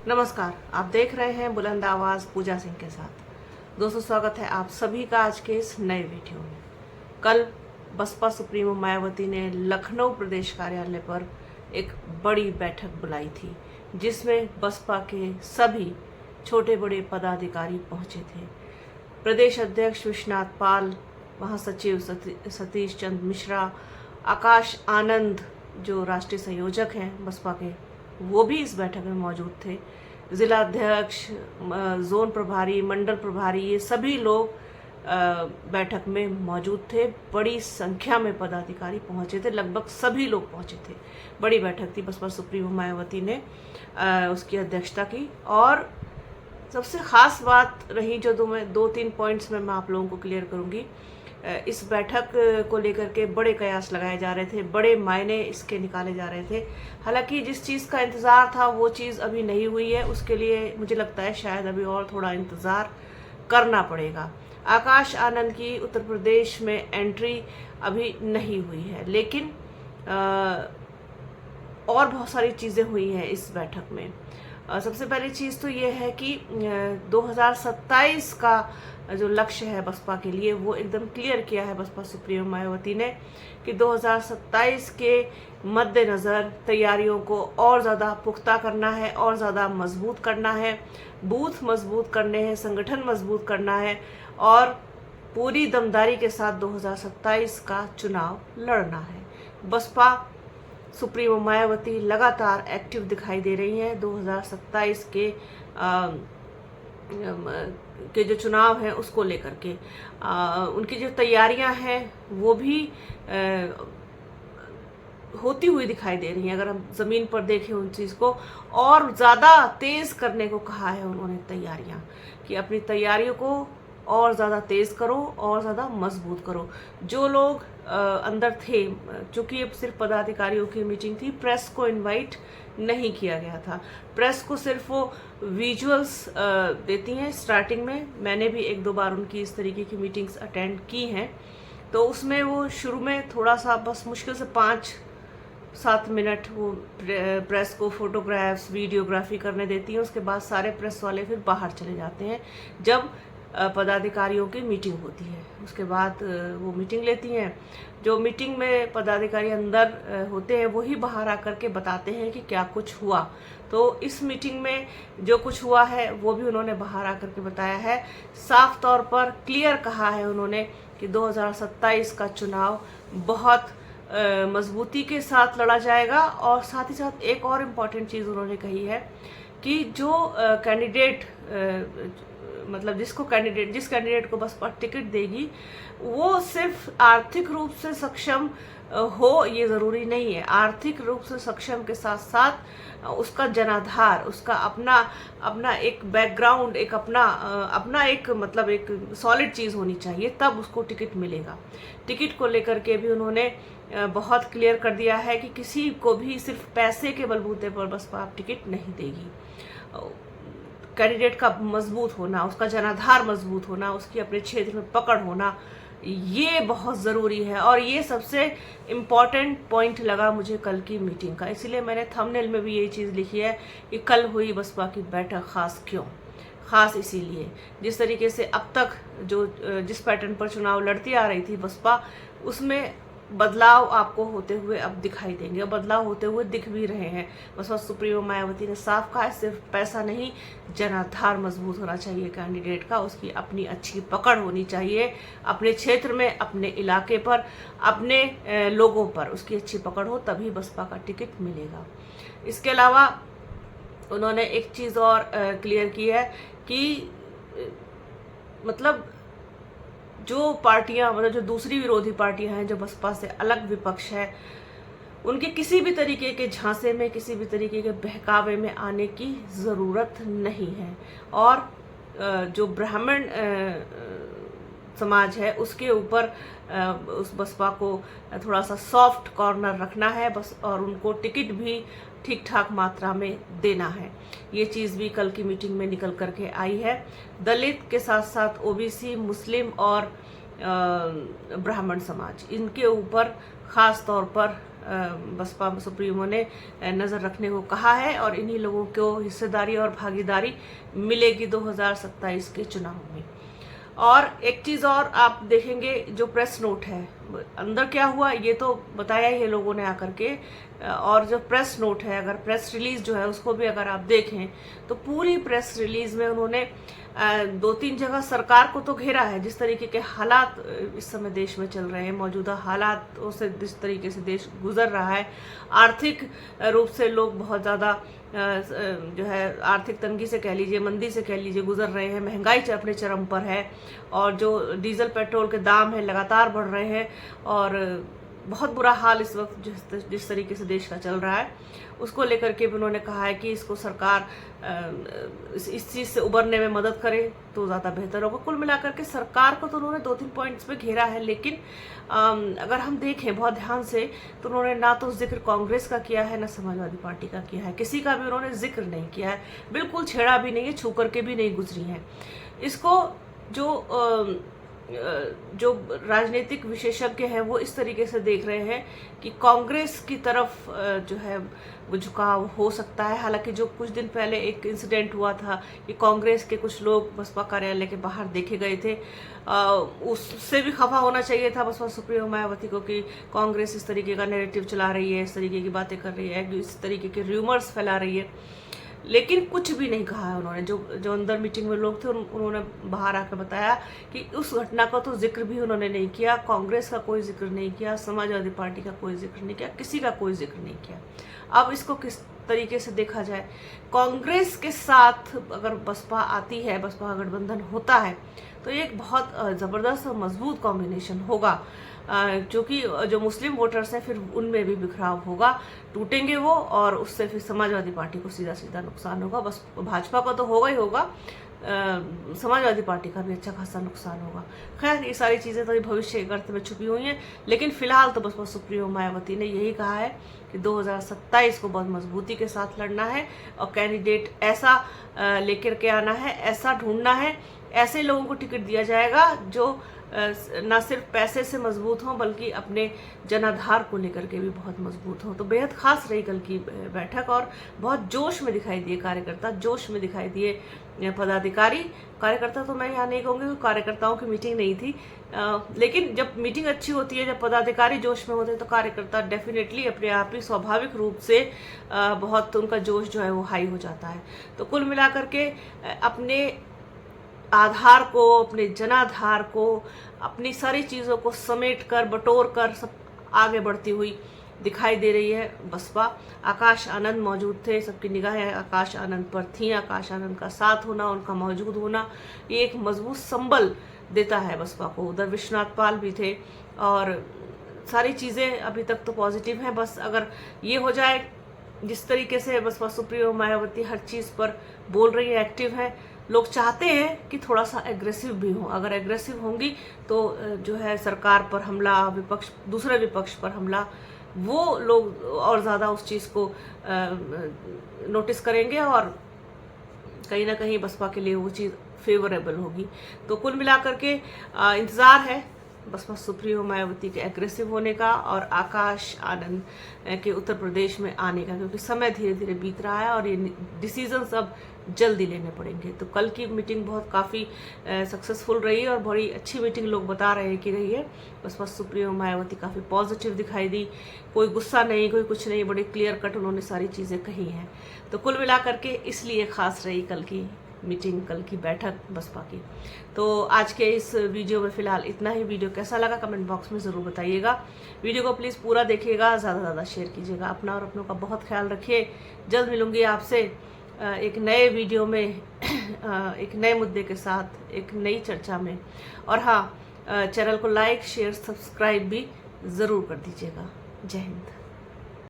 नमस्कार, आप देख रहे हैं बुलंद आवाज पूजा सिंह के साथ। दोस्तों, स्वागत है आप सभी का आज के इस नए वीडियो में। कल बसपा सुप्रीमो मायावती ने लखनऊ प्रदेश कार्यालय पर एक बड़ी बैठक बुलाई थी, जिसमें बसपा के सभी छोटे बड़े पदाधिकारी पहुंचे थे। प्रदेश अध्यक्ष विश्वनाथ पाल, महासचिव सतीश चंद्र मिश्रा, आकाश आनंद जो राष्ट्रीय संयोजक हैं बसपा के, वो भी इस बैठक में मौजूद थे। जिला अध्यक्ष, जोन प्रभारी, मंडल प्रभारी, ये सभी लोग बैठक में मौजूद थे। बड़ी संख्या में पदाधिकारी पहुंचे थे, लगभग सभी लोग पहुंचे थे। बड़ी बैठक थी, बसपा सुप्रीमो मायावती ने उसकी अध्यक्षता की। और सबसे खास बात रही जो दो तीन पॉइंट्स में मैं आप लोगों को क्लियर करूंगी। इस बैठक को लेकर के बड़े कयास लगाए जा रहे थे, बड़े मायने इसके निकाले जा रहे थे। हालांकि जिस चीज़ का इंतज़ार था वो चीज़ अभी नहीं हुई है, उसके लिए मुझे लगता है शायद अभी और थोड़ा इंतज़ार करना पड़ेगा। आकाश आनंद की उत्तर प्रदेश में एंट्री अभी नहीं हुई है, लेकिन और बहुत सारी चीज़ें हुई हैं इस बैठक में। सबसे पहली चीज़ तो ये है कि 2027 का जो लक्ष्य है बसपा के लिए वो एकदम क्लियर किया है बसपा सुप्रीमो मायावती ने कि 2027 के मद्देनज़र तैयारियों को और ज़्यादा पुख्ता करना है और ज़्यादा मजबूत करना है, बूथ मजबूत करने हैं, संगठन मजबूत करना है और पूरी दमदारी के साथ 2027 का चुनाव लड़ना है। बसपा सुप्रीमो मायावती लगातार एक्टिव दिखाई दे रही हैं। 2027 के जो चुनाव हैं उसको लेकर के उनकी जो तैयारियां हैं वो भी होती हुई दिखाई दे रही हैं। अगर हम ज़मीन पर देखें उन चीज़ को, और ज़्यादा तेज़ करने को कहा है उन्होंने तैयारियां, कि अपनी तैयारियों को और ज़्यादा तेज़ करो और ज़्यादा मजबूत करो। जो लोग अंदर थे, चूँकि ये सिर्फ पदाधिकारियों की मीटिंग थी, प्रेस को इनवाइट नहीं किया गया था। प्रेस को सिर्फ वो विजुअल्स देती हैं। स्टार्टिंग में मैंने भी एक दो बार उनकी इस तरीके की मीटिंग्स अटेंड की हैं, तो उसमें वो शुरू में थोड़ा सा बस मुश्किल से 5-7 मिनट वो प्रेस को फोटोग्राफ्स, वीडियोग्राफी करने देती हैं। उसके बाद सारे प्रेस वाले फिर बाहर चले जाते हैं जब पदाधिकारियों की मीटिंग होती है। उसके बाद वो मीटिंग लेती हैं। जो मीटिंग में पदाधिकारी अंदर होते हैं वही बाहर आकर के बताते हैं कि क्या कुछ हुआ। तो इस मीटिंग में जो कुछ हुआ है वो भी उन्होंने बाहर आकर के बताया है। साफ तौर पर क्लियर कहा है उन्होंने कि 2027 का चुनाव बहुत मजबूती के साथ लड़ा जाएगा। और साथ ही साथ एक और इम्पॉर्टेंट चीज़ उन्होंने कही है कि जो कैंडिडेट मतलब जिस कैंडिडेट को बसपा टिकट देगी वो सिर्फ आर्थिक रूप से सक्षम हो ये ज़रूरी नहीं है। आर्थिक रूप से सक्षम के साथ साथ उसका जनाधार, उसका अपना एक बैकग्राउंड, एक अपना एक मतलब एक सॉलिड चीज़ होनी चाहिए, तब उसको टिकट मिलेगा। टिकट को लेकर के भी उन्होंने बहुत क्लियर कर दिया है कि किसी को भी सिर्फ पैसे के बलबूते पर बसपा टिकट नहीं देगी। कैंडिडेट का मजबूत होना, उसका जनाधार मजबूत होना, उसकी अपने क्षेत्र में पकड़ होना, ये बहुत ज़रूरी है। और ये सबसे इम्पॉर्टेंट पॉइंट लगा मुझे कल की मीटिंग का। इसीलिए मैंने थंबनेल में भी यही चीज़ लिखी है कि कल हुई बसपा की बैठक खास क्यों। खास इसीलिए जिस तरीके से अब तक जिस पैटर्न पर चुनाव लड़ती आ रही थी बसपा, उसमें बदलाव आपको होते हुए अब दिखाई देंगे, और बदलाव होते हुए दिख भी रहे हैं। बसपा सुप्रीमो मायावती ने साफ कहा है, सिर्फ पैसा नहीं, जनाधार मजबूत होना चाहिए कैंडिडेट का, उसकी अपनी अच्छी पकड़ होनी चाहिए, अपने क्षेत्र में, अपने इलाके पर, अपने लोगों पर उसकी अच्छी पकड़ हो, तभी बसपा का टिकट मिलेगा। इसके अलावा उन्होंने एक चीज़ और क्लियर की है कि मतलब जो पार्टियां, मतलब जो दूसरी विरोधी पार्टियां हैं, जो बसपा से अलग विपक्ष है, उनके किसी भी तरीके के झांसे में, किसी भी तरीके के बहकावे में आने की ज़रूरत नहीं है। और जो ब्राह्मण समाज है उसके ऊपर उस बसपा को थोड़ा सा सॉफ्ट कॉर्नर रखना है बस, और उनको टिकट भी ठीक ठाक मात्रा में देना है। ये चीज़ भी कल की मीटिंग में निकल करके आई है। दलित के साथ साथ ओबीसी, मुस्लिम और ब्राह्मण समाज, इनके ऊपर ख़ास तौर पर बसपा सुप्रीमो ने नज़र रखने को कहा है और इन्हीं लोगों को हिस्सेदारी और भागीदारी मिलेगी 2027 के चुनाव में। और एक चीज़ और आप देखेंगे, जो प्रेस नोट है अंदर क्या हुआ ये तो बताया ही है लोगों ने आकर के, और जो प्रेस नोट है, अगर प्रेस रिलीज जो है उसको भी अगर आप देखें तो पूरी प्रेस रिलीज में उन्होंने 2-3 जगह सरकार को तो घेरा है। जिस तरीके के हालात इस समय देश में चल रहे हैं, मौजूदा हालातों से जिस तरीके से देश गुजर रहा है, आर्थिक रूप से लोग बहुत ज़्यादा जो है आर्थिक तंगी से कह लीजिए, मंदी से कह लीजिए गुजर रहे हैं, महंगाई अपने चरम पर है और जो डीजल पेट्रोल के दाम है लगातार बढ़ रहे हैं और बहुत बुरा हाल इस वक्त जिस तरीके से देश का चल रहा है, उसको लेकर के भी उन्होंने कहा है कि इसको सरकार इस चीज़ से उबरने में मदद करे तो ज़्यादा बेहतर होगा। कुल मिलाकर के सरकार को तो उन्होंने 2-3 पॉइंट्स पे घेरा है, लेकिन अगर हम देखें बहुत ध्यान से तो उन्होंने ना तो जिक्र कांग्रेस का किया है, ना समाजवादी पार्टी का किया है, किसी का भी उन्होंने जिक्र नहीं किया है, बिल्कुल छेड़ा भी नहीं है, छू करके भी नहीं गुजरी है। इसको जो राजनीतिक विशेषज्ञ हैं वो इस तरीके से देख रहे हैं कि कांग्रेस की तरफ जो है वो झुकाव हो सकता है। हालांकि जो कुछ दिन पहले एक इंसिडेंट हुआ था कि कांग्रेस के कुछ लोग बसपा कार्यालय के बाहर देखे गए थे, उससे भी खफा होना चाहिए था बसपा सुप्रीमो मायावती को कि कांग्रेस इस तरीके का नैरेटिव चला रही है, इस तरीके की बातें कर रही है, इस तरीके के र्यूमर्स फैला रही है, लेकिन कुछ भी नहीं कहा है उन्होंने। जो अंदर मीटिंग में लोग थे उन्होंने बाहर आकर बताया कि उस घटना का तो जिक्र भी उन्होंने नहीं किया, कांग्रेस का कोई जिक्र नहीं किया, समाजवादी पार्टी का कोई जिक्र नहीं किया, किसी का कोई जिक्र नहीं किया। अब इसको किस तरीके से देखा जाए, कांग्रेस के साथ अगर बसपा आती है, बसपा गठबंधन होता है तो ये एक बहुत ज़बरदस्त और मजबूत कॉम्बिनेशन होगा, क्योंकि जो मुस्लिम वोटर्स हैं फिर उनमें भी बिखराव होगा, टूटेंगे वो, और उससे फिर समाजवादी पार्टी को सीधा सीधा नुकसान होगा। बस भाजपा का तो होगा ही होगा, समाजवादी पार्टी का भी अच्छा खासा नुकसान होगा। खैर ये सारी चीज़ें तो भविष्य के अर्थ में छुपी हुई हैं, लेकिन फिलहाल तो बसपा सुप्रीमो मायावती ने यही कहा है कि 2027 को बहुत मजबूती के साथ लड़ना है और कैंडिडेट ऐसा लेकर के आना है, ऐसा ढूंढना है, ऐसे लोगों को टिकट दिया जाएगा जो ना सिर्फ पैसे से मजबूत हों बल्कि अपने जनाधार को लेकर के भी बहुत मजबूत हों। तो बेहद खास रही कल की बैठक और बहुत जोश में दिखाई दिए कार्यकर्ता, जोश में दिखाई दिए पदाधिकारी। कार्यकर्ता तो मैं यहाँ नहीं कहूँगी, कार्यकर्ताओं की मीटिंग नहीं थी, लेकिन जब मीटिंग अच्छी होती है, जब पदाधिकारी जोश में होते हैं तो कार्यकर्ता डेफिनेटली अपने आप ही स्वाभाविक रूप से बहुत उनका जोश जो है वो हाई हो जाता है। तो कुल मिलाकर के अपने आधार को, अपने जनाधार को, अपनी सारी चीज़ों को समेट कर बटोर कर सब आगे बढ़ती हुई दिखाई दे रही है बसपा। आकाश आनंद मौजूद थे, सबकी निगाहें आकाश आनंद पर थीं। आकाश आनंद का साथ होना, उनका मौजूद होना ये एक मजबूत संबल देता है बसपा को। उधर विश्वनाथ पाल भी थे और सारी चीज़ें अभी तक तो पॉजिटिव हैं। बस अगर ये हो जाए, जिस तरीके से बसपा सुप्रीमो मायावती हर चीज़ पर बोल रही है, एक्टिव है, लोग चाहते हैं कि थोड़ा सा एग्रेसिव भी हो। अगर एग्रेसिव होंगी तो जो है सरकार पर हमला, दूसरे विपक्ष पर हमला, वो लोग और ज़्यादा उस चीज़ को नोटिस करेंगे और कहीं ना कहीं बसपा के लिए वो चीज़ फेवरेबल होगी। तो कुल मिलाकर के इंतज़ार है बसपा सुप्रीमो मायावती के एग्रेसिव होने का और आकाश आनंद के उत्तर प्रदेश में आने का, क्योंकि समय धीरे धीरे बीत रहा है और ये डिसीजंस अब जल्दी लेने पड़ेंगे। तो कल की मीटिंग बहुत काफ़ी सक्सेसफुल रही और बड़ी अच्छी मीटिंग लोग बता रहे हैं कि रही है। बसपा सुप्रीमो मायावती काफ़ी पॉजिटिव दिखाई दी, कोई गुस्सा नहीं, कोई कुछ नहीं, बड़ी क्लियर कट उन्होंने सारी चीज़ें कही हैं। तो कुल मिलाकर के इसलिए खास रही कल की मीटिंग, कल की बैठक बसपा की। तो आज के इस वीडियो में फ़िलहाल इतना ही। वीडियो कैसा लगा कमेंट बॉक्स में ज़रूर बताइएगा। वीडियो को प्लीज़ पूरा देखिएगा, ज़्यादा से ज़्यादा शेयर कीजिएगा। अपना और अपनों का बहुत ख्याल रखिए। जल्द मिलूंगी आपसे एक नए वीडियो में एक नए मुद्दे के साथ, एक नई चर्चा में। और हाँ, चैनल को लाइक, शेयर, सब्सक्राइब भी ज़रूर कर दीजिएगा। जय हिंद।